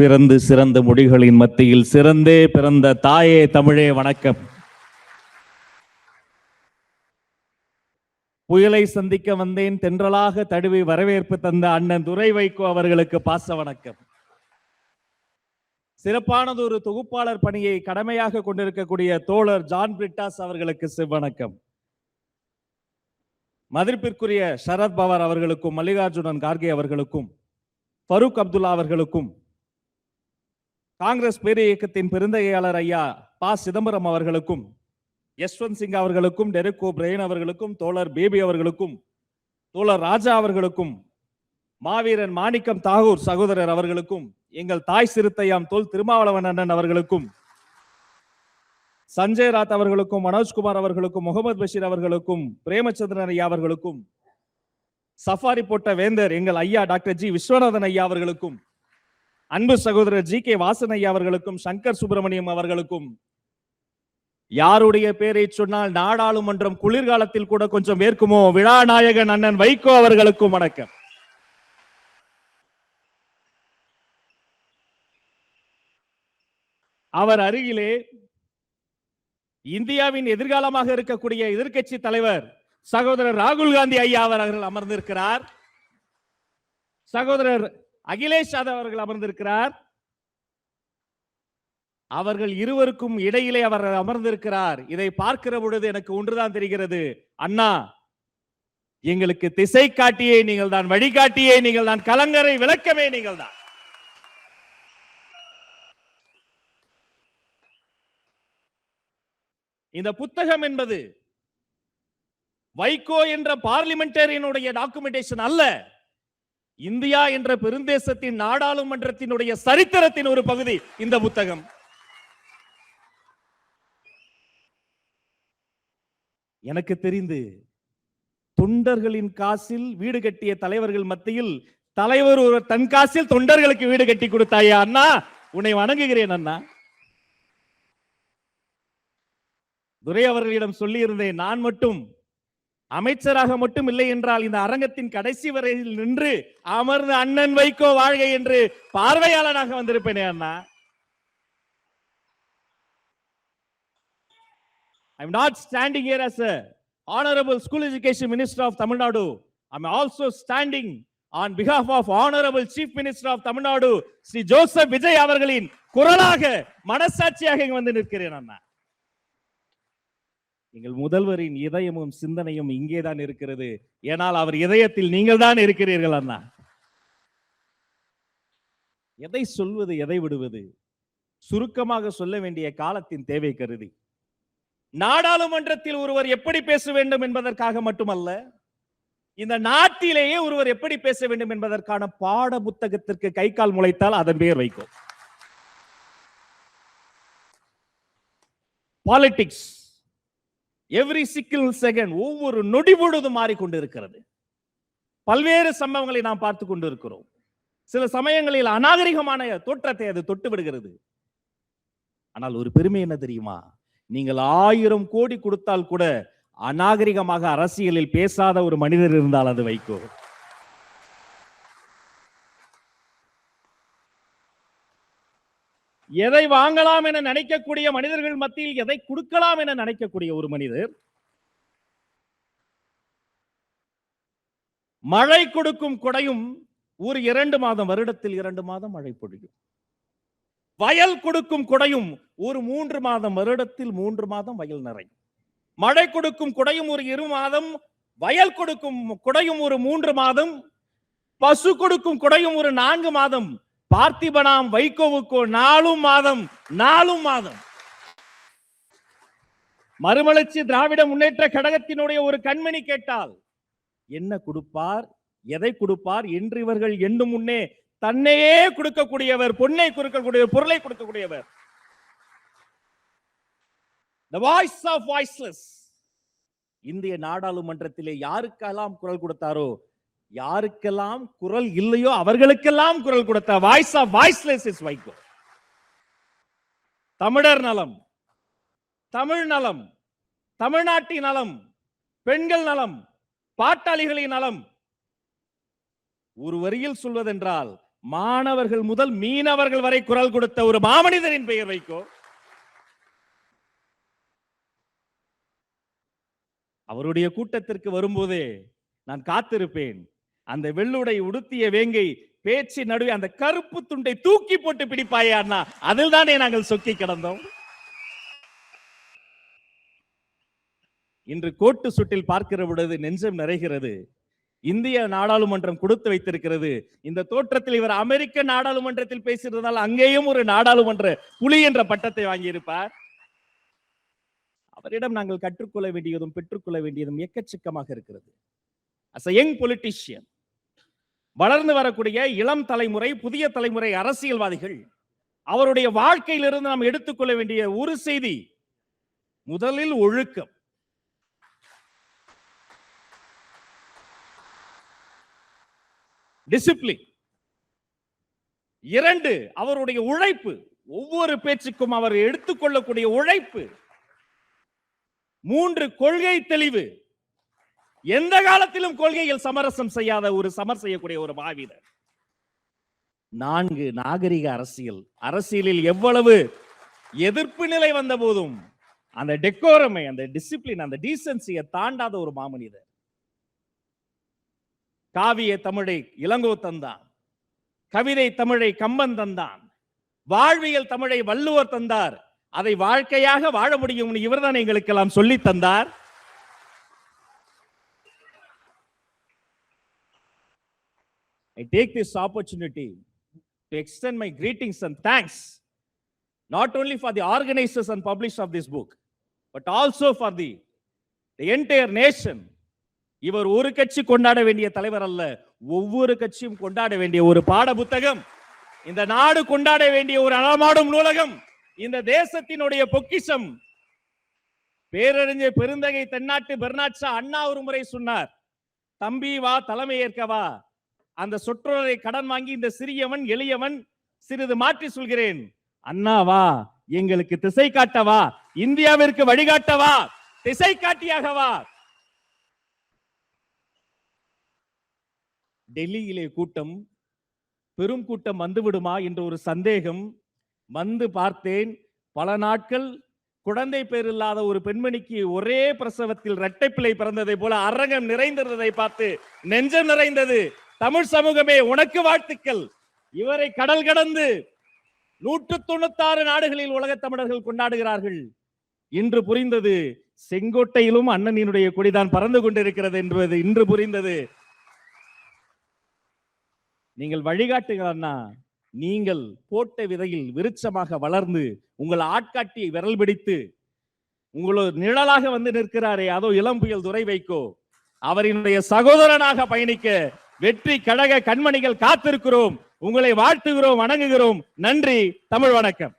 பிறந்து சிறந்த மொழிகளின் மத்தியில் சிறந்தே பிறந்த தாயே தமிழே வணக்கம். புயலை சந்திக்க வந்தேன், தென்றலாக தழுவி வரவேற்பு தந்த அண்ணன் துரை வைகோ அவர்களுக்கு பாச வணக்கம். சிறப்பானது ஒரு தொகுப்பாளர் பணியை கடமையாக கொண்டிருக்கக்கூடிய தோழர் ஜான் பிரிட்டாஸ் அவர்களுக்கு சிவவணக்கம். மதிப்பிற்குரிய சரத் பவார் அவர்களுக்கும், மல்லிகார்ஜுனன் கார்கே அவர்களுக்கும், ஃபரூக் அப்துல்லா அவர்களுக்கும், காங்கிரஸ் பேரிய இயக்கத்தின் பெருந்தகையாளர் ஐயா ப சிதம்பரம் அவர்களுக்கும், யஷ்வந்த் சிங் அவர்களுக்கும், டெரிக் ஓ'பிரையன் அவர்களுக்கும், தோழர் பேபி அவர்களுக்கும், தோழர் ராஜா அவர்களுக்கும், மாவீரன் மாணிக்கம் தாகூர் சகோதரர் அவர்களுக்கும், எங்கள் தாய் சிறுத்தையாம் தோல் திருமாவளவன் அண்ணன் அவர்களுக்கும், சஞ்சய் ராத் அவர்களுக்கும், மனோஜ்குமார் அவர்களுக்கும், முகமது பஷீர் அவர்களுக்கும், பிரேமச்சந்திரன் ஐயா அவர்களுக்கும், சஃபாரி போட்ட வேந்தர் எங்கள் ஐயா டாக்டர் ஜி விஸ்வநாதன் ஐயா அவர்களுக்கும், அன்பு சகோதரர் ஜி கே வாசன் ஐயா அவர்களுக்கும், சங்கர் சுப்பிரமணியம் அவர்களுக்கும், யாருடைய பேரை சொன்னால் நாடாளுமன்றம் குளிர்காலத்தில் கூட கொஞ்சம் வேர்க்குமோ விழாநாயகன் அண்ணன் வைகோ அவர்களுக்கும் வணக்கம். அவர் அருகிலே இந்தியாவின் எதிர்காலமாக இருக்கக்கூடிய எதிர்க்கட்சி தலைவர் சகோதரர் ராகுல் காந்தி ஐயா அவர்கள் அமர்ந்திருக்கிறார். சகோதரர் அகிலேஷ் யாதவ் அவர்கள் அமர்ந்திருக்கிறார். அவர்கள் இருவருக்கும் இடையிலே அவர் அமர்ந்திருக்கிறார். இதை பார்க்கிற பொழுது எனக்கு ஒன்றுதான் தெரிகிறது, அண்ணா எங்களுக்கு திசை காட்டியே நீங்கள் தான், வழிகாட்டியே நீங்கள் தான், கலங்கரை விளக்கமே நீங்கள் தான். இந்த புத்தகம் என்பது வைகோ என்ற பார்லிமெண்டேரியனுடைய டாக்குமெண்டேஷன் அல்ல, இந்தியா என்ற பெருந்தேசத்தின் நாடாளுமன்றத்தினுடைய சரித்திரத்தின் ஒரு பகுதி இந்த புத்தகம். எனக்கு தெரிந்து தொண்டர்களின் காசில் வீடு கட்டிய தலைவர்கள் மத்தியில் தலைவர் ஒரு தன் காசில் தொண்டர்களுக்கு வீடு கட்டி கொடுத்தாயா அண்ணா, உன்னை வணங்குகிறேன் அண்ணா. துரை அவர்களிடம் சொல்லி இருந்தேன், நான் மட்டும் அமைச்சராக மட்டும் இல்லை என்றால் இந்த அரங்கத்தின் கடைசி வரையில் நின்று அமர்ந்து அண்ணன் வைகோ வாழ்க என்று பார்வையாளனாக வந்திருப்பேனே அண்ணா. I am not standing here as a honorable school education minister of Tamil Nadu. I am also standing on behalf of honorable chief minister of Tamil Nadu Sri Joseph Vijay அவர்களின் குரலாக மனசாட்சியாக வந்து நிற்கிறேன் அண்ணா. எங்கள் முதல்வரின் இதயமும் சிந்தனையும் இங்கேதான் இருக்கிறது. ஏனால் அவர் இதயத்தில் நீங்கள் தான் இருக்கிறீர்கள் அண்ணா. எதை சொல்வது எதை விடுவது, சுருக்கமாக சொல்ல வேண்டிய காலத்தின் தேவை கருதி நாடாளுமன்றத்தில் ஒருவர் எப்படி பேச வேண்டும் என்பதற்காக மட்டுமல்ல, இந்த நாட்டிலேயே ஒருவர் எப்படி பேச வேண்டும் என்பதற்கான பாட புத்தகத்திற்கு கை கால் முளைத்தால் அதன் பெயர் Vaiko. Politics every single second, ஒவ்வொரு நொடி பொழுதும் மாறிக்கொண்டிருக்கிறது. பல்வேறு சம்பவங்களை நாம் பார்த்து கொண்டிருக்கிறோம். சில சமயங்களில் அநாகரிகமான தோற்றத்தை அது தொட்டு விடுகிறது. ஆனால் ஒரு பெருமை என்ன தெரியுமா, நீங்கள் 1000 கோடி கொடுத்தால் கூட அநாகரிகமாக அரசியலில் பேசாத ஒரு மனிதர் இருந்தால் அது வைகோ. எதை வாங்கலாம் என நினைக்கக்கூடிய மனிதர்கள் மத்தியில் எதை கொடுக்கலாம் என நினைக்கக்கூடிய ஒரு மனிதர். மழை கொடுக்கும் கொடையும் ஒரு 2 மாதம், வருடத்தில் 2 மாதம் மழை பொழியும். வயல் கொடுக்கும் கொடையும் ஒரு 3 மாதம், வருடத்தில் 3 மாதம் வயல் நிறையும். மழை கொடுக்கும் கொடையும் ஒரு 2 மாதம், வயல் கொடுக்கும் கொடையும் ஒரு 3 மாதம், பசு கொடுக்கும் கொடையும் ஒரு 4 மாதம். பார்த்திபனாம் வைகோவுக்கோ 4 மாதம், 4 மாதம். மறுமலர்ச்சி திராவிட முன்னேற்ற கழகத்தினுடைய ஒரு கண்மணி கேட்டால் என்ன கொடுப்பார், எதை கொடுப்பார் என்று இவர்கள் எண்ணும் முன்னே தன்னையே கொடுக்கக்கூடியவர், பொன்னை கொடுக்கக்கூடியவர், பொருளை கொடுக்கக்கூடியவர். The voice of voiceless. இந்திய நாடாளுமன்றத்திலே யாருக்கெல்லாம் குரல் கொடுத்தாரோ, யாருக்கெல்லாம் குரல் இல்லையோ அவர்களுக்கெல்லாம் குரல் கொடுத்த voice of voiceless is Vaiko. தமிழர் நலம், தமிழ் நலம், தமிழ்நாட்டின் நலம், பெண்கள் நலம், பாட்டாளிகளின் நலம். ஒரு வரியில் சொல்வதென்றால் மாணவர்கள் முதல் மீனவர்கள் வரை குரல் கொடுத்த ஒரு மாமனிதரின் பெயர் வைகோ. அவருடைய கூட்டத்திற்கு வரும்போதே நான் காத்திருப்பேன். அந்த வெள்ளுடை உடுத்திய வேங்கை பேச்சு நடுவே அந்த கருப்பு துண்டை தூக்கி போட்டு பிடிப்பாயா அண்ணா, அதில் தானே நாங்கள் சொக்கி கிடந்தோம். இன்று கோட்டு சுட்டில் பார்க்கிற பொழுது நெஞ்சம் நிறைகிறது. இந்திய நாடாளுமன்றம் கொடுத்து வைத்திருக்கிறது. இந்த தோற்றத்தில் இவர் அமெரிக்க நாடாளுமன்றத்தில் பேசியிருந்தால் அங்கேயும் ஒரு நாடாளுமன்ற புலி என்ற பட்டத்தை வாங்கியிருப்பார். அவரிடம் நாங்கள் கற்றுக்கொள்ள வேண்டியதும் பெற்றுக்கொள்ள வேண்டியதும் எக்கச்சக்கமாக இருக்கிறது. as a young politician, வளர்ந்து வரக்கூடிய இளம் தலைமுறை, புதிய தலைமுறை அரசியல்வாதிகள் அவருடைய வாழ்க்கையிலிருந்து நாம் எடுத்துக்கொள்ள வேண்டிய ஒரு செய்தி, முதலில் ஒழுக்கம். டிசிப்ளின். 2, அவருடைய உழைப்பு. ஒவ்வொரு பேச்சுக்கும் அவர் எடுத்துக்கொள்ளக்கூடிய உழைப்பு. 3, கொள்கை தெளிவு. எந்த காலத்திலும் கொள்கையில் சமரசம் செய்யாத ஒரு சமர் செய்யக்கூடிய ஒரு மாவீரர். 4, நாகரிக அரசியல். அரசியலில் எவ்வளவு எதிர்ப்பு நிலை வந்த போதும் அந்த டெக்கோரமை, அந்த டிசிப்ளின், அந்த டீசன்சியை தாண்டாத ஒரு மாமனிதர். காவிய தமிழை இளங்கோ தந்தான், கவிதை தமிழை கம்பன் தந்தான், வாழ்வியல் தமிழை வள்ளுவர் தந்தார். அதை வாழ்க்கையாக வாழ முடியும் இவர்தான் எங்களுக்கெல்லாம் சொல்லி தந்தார். I take this opportunity to extend my greetings and thanks not only for the organizers and publishers of this book, but also for the entire nation. இவர் ஒரு கட்சி கொண்டாட வேண்டிய தலைவர் அல்ல, ஒவ்வொரு கட்சியும் கொண்டாட வேண்டிய ஒரு பாட புத்தகம், இந்த நாடு கொண்டாட வேண்டிய ஒரு அளமாடும் நூலகம், இந்த தேசத்தினுடைய பொக்கிஷம். பேரறிஞர் பெருந்தகை தென்னாட்டு பெர்னாட்ஷா அண்ணா ஒரு முறை சொன்னார், தம்பி வா தலைமை ஏற்கவா. அந்த சொற்றொடரை கடன் வாங்கி இந்த சிறியவன் எளியவன் சிறிது மாற்றி சொல்கிறேன், அண்ணா வா எங்களுக்கு திசை காட்டவா, இந்தியாவிற்கு வழிகாட்டவா, திசை காட்டியாகவா. டெல்லியிலே கூட்டம், பெரும் கூட்டம் வந்துவிடுமா என்ற ஒரு சந்தேகம். வந்து பார்த்தேன், பல நாட்கள் குழந்தை பேர் இல்லாத ஒரு பெண்மணிக்கு ஒரே பிரசவத்தில் இரட்டை பிள்ளை பிறந்ததை போல அரங்கம் நிறைந்திருந்ததை பார்த்து நெஞ்சம் நிறைந்தது. தமிழ் சமூகமே உனக்கு வாழ்த்துக்கள். இவரை கடல் கடந்து 196 நாடுகளில் உலக தமிழர்கள் கொண்டாடுகிறார்கள். இன்று புரிந்தது, செங்கோட்டையிலும் அண்ணனினுடைய கொடிதான் பறந்து கொண்டிருக்கிறது என்பது இன்று புரிந்தது. நீங்கள் வழிகாட்டுகிறன்னா, நீங்கள் போட்ட விதையில் விருட்சமாக வளர்ந்து உங்கள் ஆட்காட்டியை விரல் பிடித்து உங்களோட நிழலாக வந்து நிற்கிறாரே, அதோ இளம் புயல் துரை வைகோ, அவரினுடைய சகோதரனாக பயணிக்க வெற்றி கழக கண்மணிகள் காத்திருக்கிறோம். உங்களை வாழ்த்துகிறோம், வணங்குகிறோம். நன்றி. தமிழ் வணக்கம்.